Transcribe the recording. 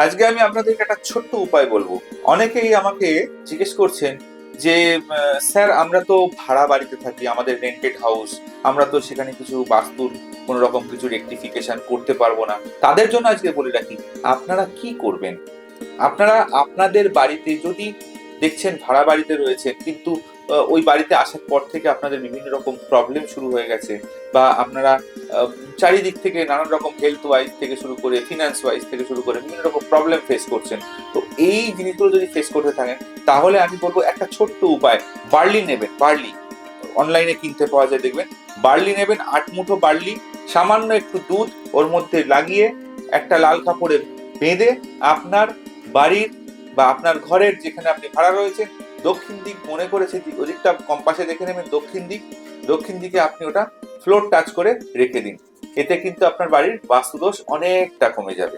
আজকে আমি আপনাদেরকে একটা ছোট্ট উপায় বলবো। অনেকেই আমাকে জিজ্ঞেস করছেন যে স্যার, আমরা তো ভাড়া বাড়িতে থাকি, আমাদের রেন্টেড হাউস, আমরা তো সেখানে কিছু বাস্তুর কোনো রকম কিছু রেকটিফিকেশন করতে পারবো না। তাদের জন্য আজকে বলে রাখি, আপনারা কি করবেন। আপনারা আপনাদের বাড়িতে যদি দেখছেন ভাড়া বাড়িতে রয়েছেন, কিন্তু ওই বাড়িতে আসার পর থেকে আপনাদের বিভিন্ন রকম প্রবলেম শুরু হয়ে গেছে, বা আপনারা আহ, চারিদিক থেকে নানান রকম হেলথ ওয়াইজ থেকে শুরু করে ফিনান্স ওয়াইজ থেকে শুরু করে বিভিন্ন রকম প্রবলেম ফেস করছেন। তো এই জিনিসগুলো যদি ফেস করতে থাকেন, তাহলে আমি বলবো একটা ছোট্ট উপায়, বার্লি নেবেন। বার্লি অনলাইনে কিনতে পাওয়া যায়, দেখবেন। বার্লি নেবেন, 8 মুঠো বার্লি, সামান্য একটু দুধ ওর মধ্যে লাগিয়ে একটা লাল কাপড়ে বেঁধে আপনার বাড়ির বা আপনার ঘরের যেখানে আপনি ভাড়া রয়েছেন দক্ষিণ দিক মনে করেছে, ওদিকটা কম্পাসে দেখে নেবেন দক্ষিণ দিক, দক্ষিণ দিকে আপনি ওটা ফ্লোর টাচ করে রেখে দিন। এতে কিন্তু আপনার বাড়ির বাস্তুদোষ অনেকটা কমে যাবে।